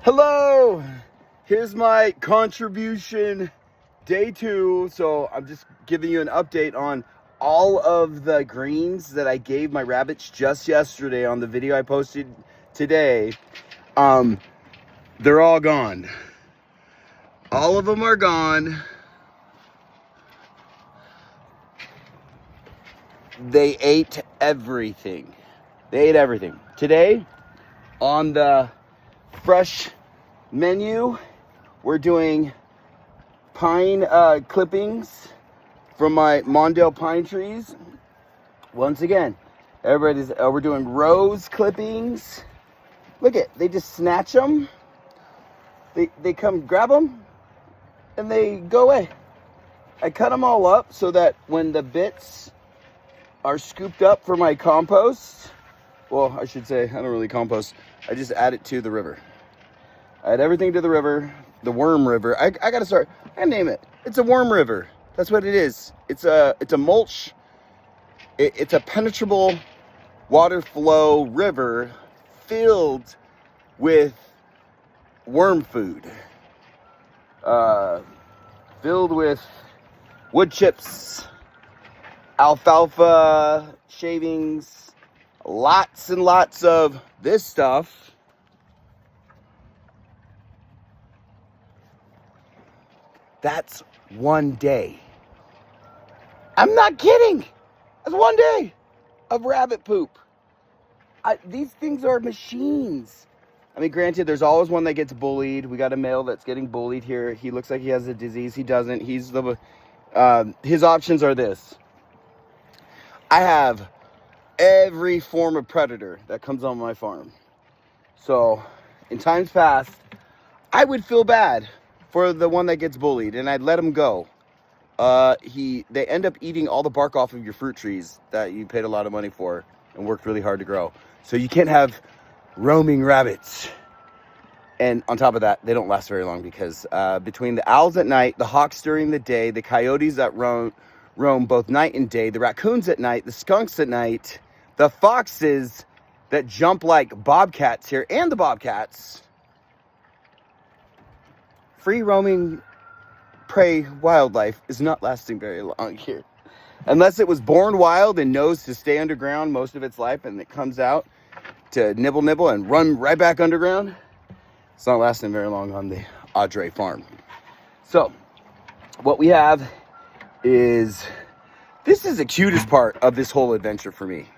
Hello, here's my contribution, day 2. So I'm just giving you an update on all of the greens that I gave my rabbits just yesterday on the video I posted today. They're all gone. All of them are gone. They ate everything. Today, on the fresh menu, we're doing pine clippings from my Mondale pine trees. Once again, we're doing rose clippings. Look at, they just snatch them. They come grab them and they go away. I cut them all up so that when the bits are scooped up for my compost, well, I should say, I don't really compost. I just add it to the river. I add everything to the river, the worm river. I gotta name it. It's a worm river. That's what it is. It's a mulch. It's a penetrable water flow river filled with worm food. Filled with wood chips, alfalfa shavings, lots and lots of this stuff. That's one day. I'm not kidding. That's one day of rabbit poop. These things are machines. I mean, granted, there's always one that gets bullied. We got a male that's getting bullied here. He looks like he has a disease. He doesn't. His options are this. I have every form of predator that comes on my farm. So, in times past, I would feel bad for the one that gets bullied, and I'd let him go. They end up eating all the bark off of your fruit trees that you paid a lot of money for and worked really hard to grow. So you can't have roaming rabbits. And on top of that, they don't last very long because between the owls at night, the hawks during the day, the coyotes that roam both night and day, the raccoons at night, the skunks at night, the foxes that jump like bobcats here, and the bobcats, free roaming prey wildlife is not lasting very long here. Unless it was born wild and knows to stay underground most of its life and it comes out to nibble and run right back underground, it's not lasting very long on the Audrey farm. So what we have is, this is the cutest part of this whole adventure for me.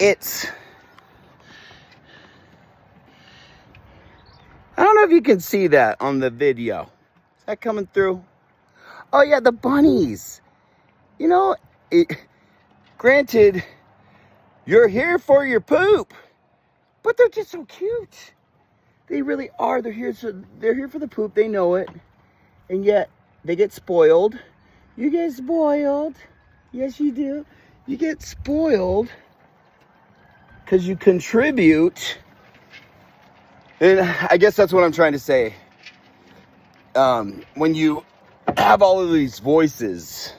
I don't know if you can see that on the video. Is that coming through? Oh yeah, the bunnies. You know, granted, you're here for your poop, but they're just so cute. They really are. They're here for the poop. They know it. And yet, they get spoiled. You get spoiled. Yes, you do. You get spoiled because you contribute. And I guess that's what I'm trying to say. When you have all of these voices,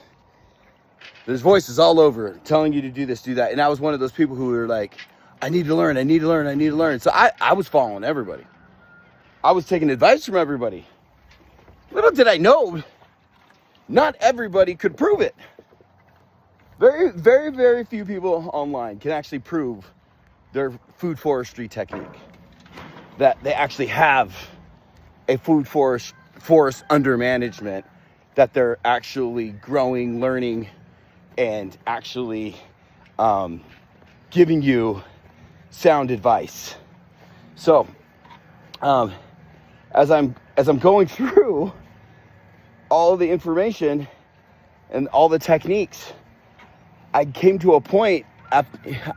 there's voices all over telling you to do this, do that. And I was one of those people who were like, I need to learn. So I was following everybody. I was taking advice from everybody. Little did I know, not everybody could prove it. Very, very, very few people online can actually prove their food forestry technique. That they actually have a food forest under management, that they're actually growing, learning, and actually giving you sound advice. So as I'm going through all the information and all the techniques, I came to a point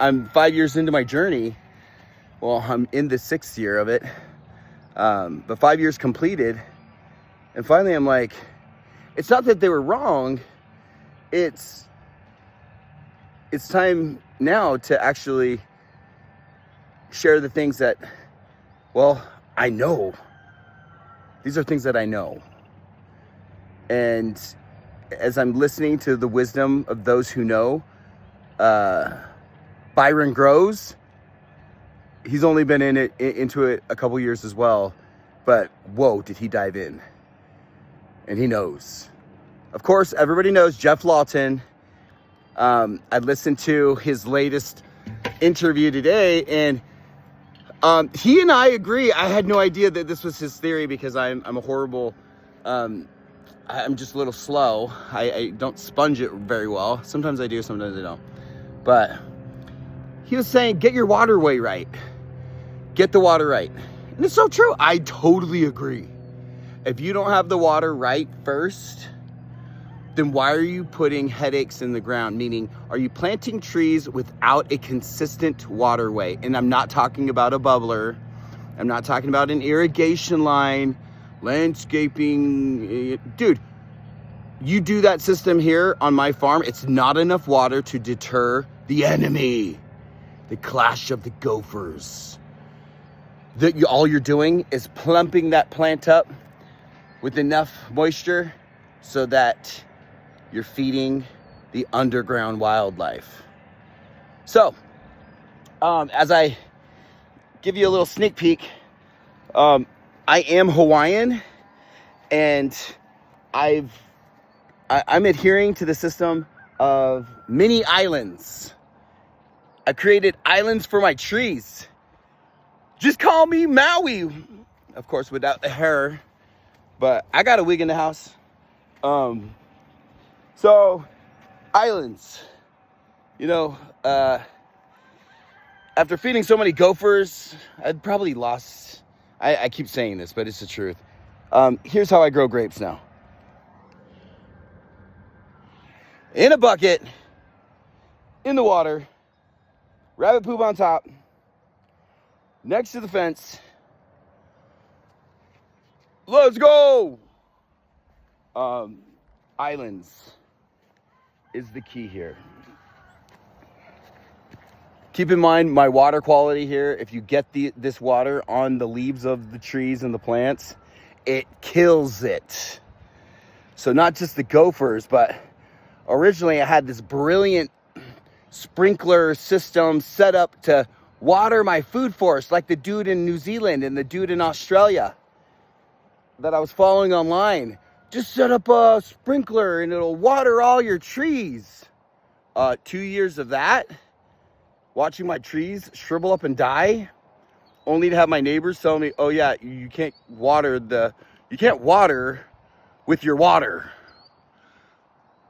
I'm 5 years into my journey. Well, I'm in the 6th year of it, but 5 years completed. And finally I'm like, it's not that they were wrong. It's time now to actually share the things that, well, I know. These are things that I know. And as I'm listening to the wisdom of those who know, Byron Groves, he's only been into it a couple years as well, but whoa, did he dive in? And he knows. Of course, everybody knows Jeff Lawton. I listened to his latest interview today, and he and I agree. I had no idea that this was his theory because I'm a horrible, I'm just a little slow. I don't sponge it very well. Sometimes I do, sometimes I don't. But he was saying, get your waterway right. Get the water right. And it's so true. I totally agree. If you don't have the water right first, then why are you putting headaches in the ground? Meaning, are you planting trees without a consistent waterway? And I'm not talking about a bubbler. I'm not talking about an irrigation line, landscaping. Dude, you do that system here on my farm, it's not enough water to deter the enemy, the clash of the gophers. All you're doing is plumping that plant up with enough moisture so that you're feeding the underground wildlife. So, as I give you a little sneak peek, I am Hawaiian, and I'm adhering to the system of mini islands. I created islands for my trees. Just call me Maui. Of course, without the hair, but I got a wig in the house. So, islands, after feeding so many gophers, I'd probably lost, I keep saying this, but it's the truth. Here's how I grow grapes now. In a bucket, in the water, rabbit poop on top, next to the fence. Let's go! Islands is the key here. Keep in mind my water quality here. If you get this water on the leaves of the trees and the plants, it kills it. So not just the gophers, but originally I had this brilliant sprinkler system set up to water my food forest, like the dude in New Zealand and the dude in Australia that I was following online. Just set up a sprinkler and it'll water all your trees. 2 years of that, watching my trees shrivel up and die, only to have my neighbors tell me, oh yeah, you can't water with your water.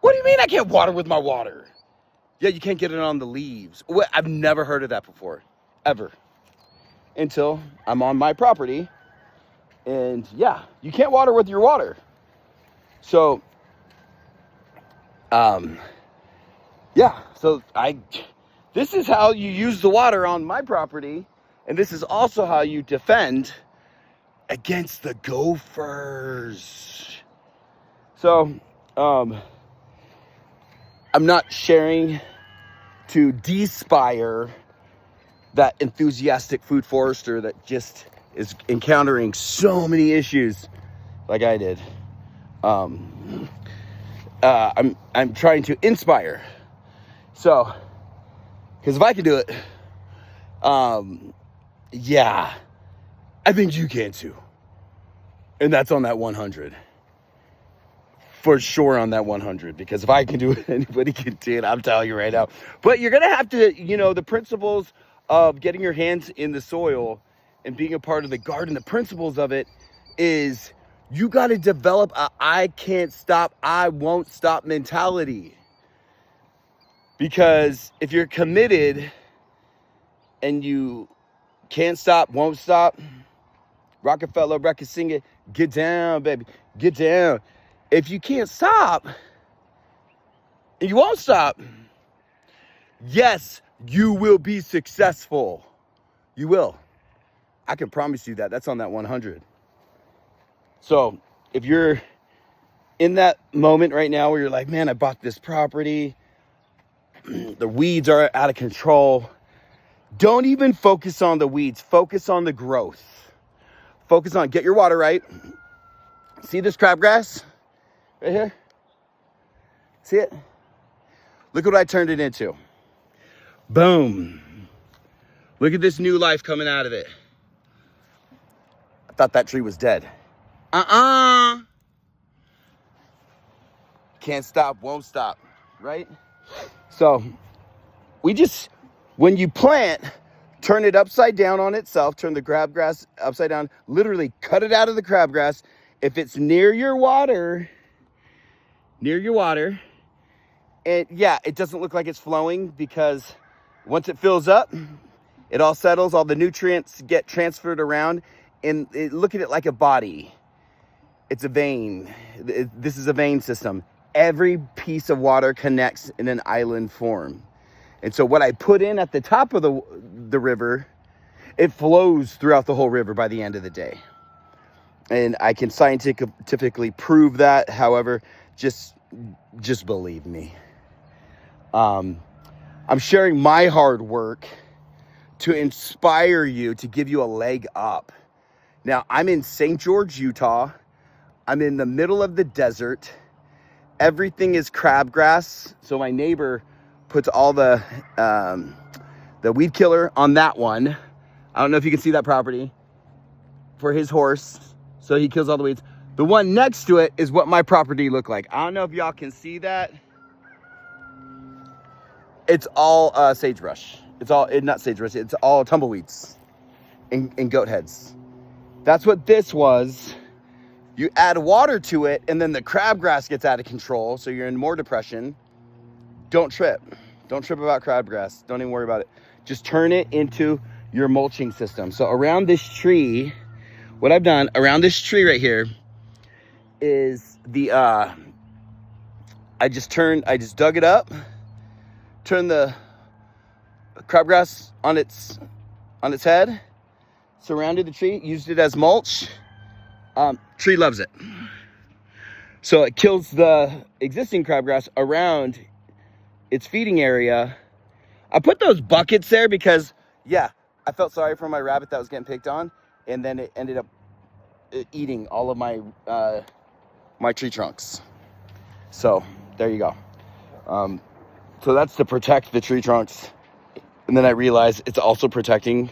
What do you mean I can't water with my water? Yeah, you can't get it on the leaves. I've never heard of that before, ever. Until I'm on my property. And yeah, you can't water with your water. So, this is how you use the water on my property. And this is also how you defend against the gophers. So, I'm not sharing to de-inspire that enthusiastic food forester that just is encountering so many issues like I did. I'm trying to inspire. So, because if I can do it, yeah, I think you can too. And that's on that 100. For sure on that 100, because if I can do it, anybody can do it. I'm telling you right now. But you're gonna have to, the principles of getting your hands in the soil and being a part of the garden. The principles of it is you got to develop a I can't stop, I won't stop mentality. Because if you're committed and you can't stop, won't stop, Rockefeller record singer, get down, baby, get down. If you can't stop, and you won't stop, yes, you will be successful. You will. I can promise you that. That's on that 100. So if you're in that moment right now where you're like, man, I bought this property, the weeds are out of control, don't even focus on the weeds. Focus on the growth. Focus on, get your water right. See this crabgrass right here? See it? Look what I turned it into. Boom. Look at this new life coming out of it. I thought that tree was dead. Can't stop, won't stop, right? So when you plant, turn it upside down on itself, turn the crabgrass upside down, literally cut it out of the crabgrass. If it's near your water, and yeah, it doesn't look like it's flowing because once it fills up, it all settles, all the nutrients get transferred around, and look at it like a body. It's a vein. This is a vein system. Every piece of water connects in an island form. And so what I put in at the top of the river, it flows throughout the whole river by the end of the day. And I can scientifically prove that. However, just believe me. I'm sharing my hard work to inspire you, to give you a leg up. Now, I'm in St. George, Utah. I'm in the middle of the desert. Everything is crabgrass. So my neighbor puts all the weed killer on that one. I don't know if you can see that property for his horse. So he kills all the weeds. The one next to it is what my property looked like. I don't know if y'all can see that. It's all sagebrush. It's not sagebrush. It's all tumbleweeds and goat heads. That's what this was. You add water to it, and then the crabgrass gets out of control, so you're in more depression. Don't trip. Don't trip about crabgrass. Don't even worry about it. Just turn it into your mulching system. So around this tree, what I've done around this tree right here is I just dug it up, turned the crabgrass on its head, surrounded the tree, used it as mulch. Tree loves it. So it kills the existing crabgrass around its feeding area. I put those buckets there because, yeah, I felt sorry for my rabbit that was getting picked on, and then it ended up eating all of my my tree trunks. So there you go. So that's to protect the tree trunks, and then I realized it's also protecting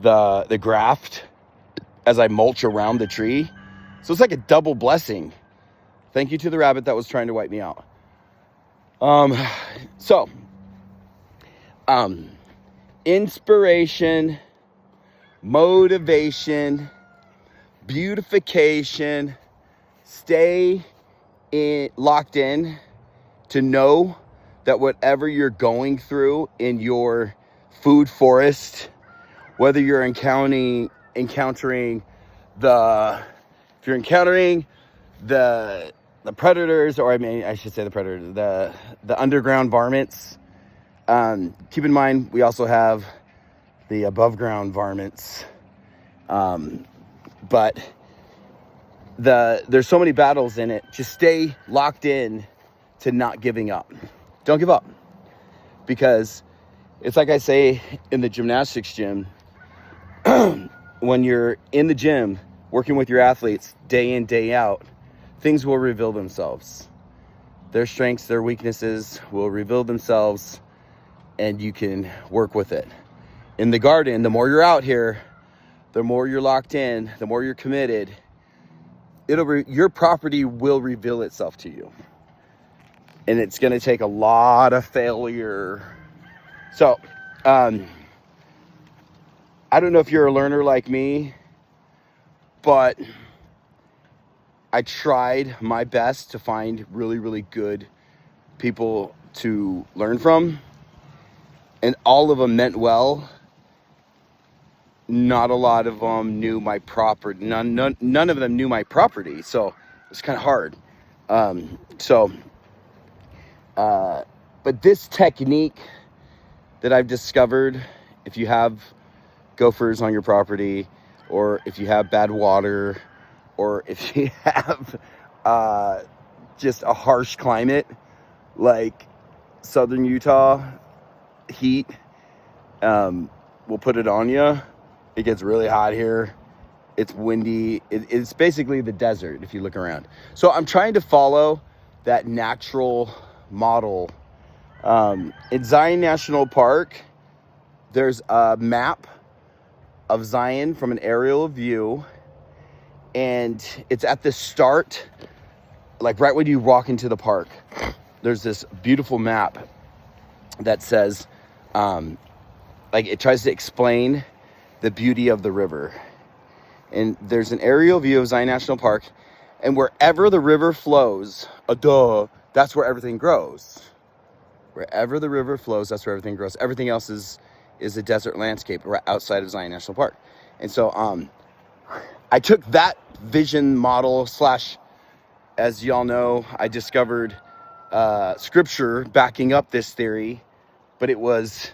the graft as I mulch around the tree. So it's like a double blessing. Thank you to the rabbit that was trying to wipe me out. Inspiration, motivation, beautification, stay locked in to know that whatever you're going through in your food forest, whether you're encountering the predators, or I should say the predators, the underground varmints. Keep in mind, we also have the above ground varmints. But there's so many battles in it. Just stay locked in to not giving up. Don't give up, because it's like I say in the gymnastics gym. When you're in the gym working with your athletes day in, day out, things will reveal themselves. Their strengths, their weaknesses will reveal themselves, and you can work with it. In the garden, the more you're out here, the more you're locked in, the more you're committed, your property will reveal itself to you. And it's going to take a lot of failure. So, I don't know if you're a learner like me, but I tried my best to find really, really good people to learn from. And all of them meant well. Not a lot of them knew my property. None of them knew my property. So it's kind of hard. But this technique that I've discovered, if you have gophers on your property, or if you have bad water, or if you have just a harsh climate like southern Utah heat, will put it on you. It gets really hot here. It's windy. It's basically the desert if you look around. So I'm trying to follow that natural model. In Zion National Park, there's a map of Zion from an aerial view, and it's at the start, like right when you walk into the park. There's this beautiful map that says, like it tries to explain the beauty of the river. And there's an aerial view of Zion National Park, and wherever the river flows, that's where everything grows. Wherever the river flows, that's where everything grows. Everything else is a desert landscape right outside of Zion National Park. And so I took that vision model / as y'all know, I discovered scripture backing up this theory, but it was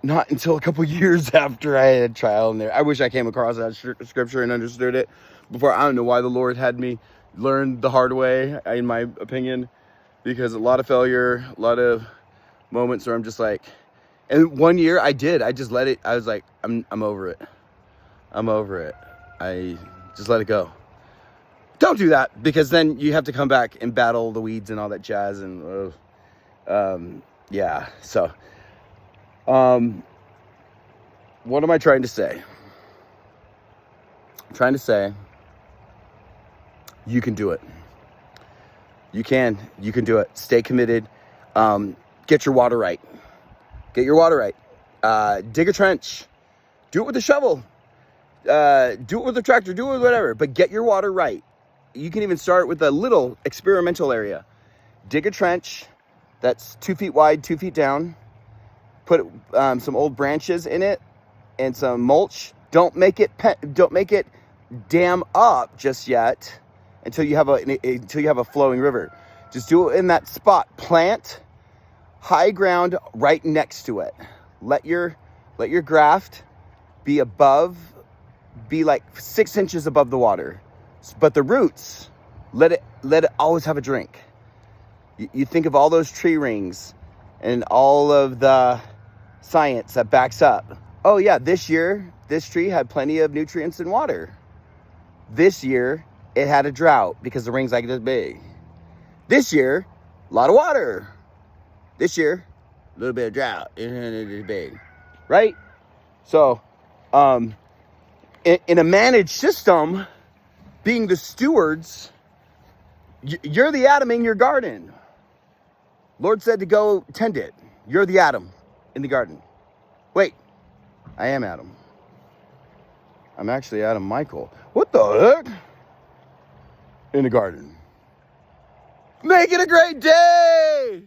not until a couple years after I had trial and error. I wish I came across that scripture and understood it before. I don't know why the Lord had me learn the hard way, in my opinion, because a lot of failure, a lot of moments where I'm just like, and one year I just let it. I was like, I'm over it. I'm over it. I just let it go. Don't do that, because then you have to come back and battle the weeds and all that jazz. And yeah. So, what am I trying to say? I'm trying to say, you can do it. You can do it. Stay committed. Get your water right. Get your water right. Dig a trench. Do it with a shovel. Do it with a tractor. Do it with whatever. But get your water right. You can even start with a little experimental area. Dig a trench that's 2 feet wide, 2 feet down. Put some old branches in it and some mulch. Don't make it dam up just yet until you have a flowing river. Just do it in that spot. Plant high ground right next to it. Let your graft be like 6 inches above the water. But the roots, let it always have a drink. You think of all those tree rings and all of the science that backs up. Oh yeah, this year, this tree had plenty of nutrients and water. This year, it had a drought because the ring's like this big. This year, a lot of water. This year, a little bit of drought. It's big, right? So, in a managed system, being the stewards, you're the Adam in your garden. Lord said to go tend it. You're the Adam in the garden. Wait, I am Adam. I'm actually Adam Michael. What the heck? In the garden. Make it a great day!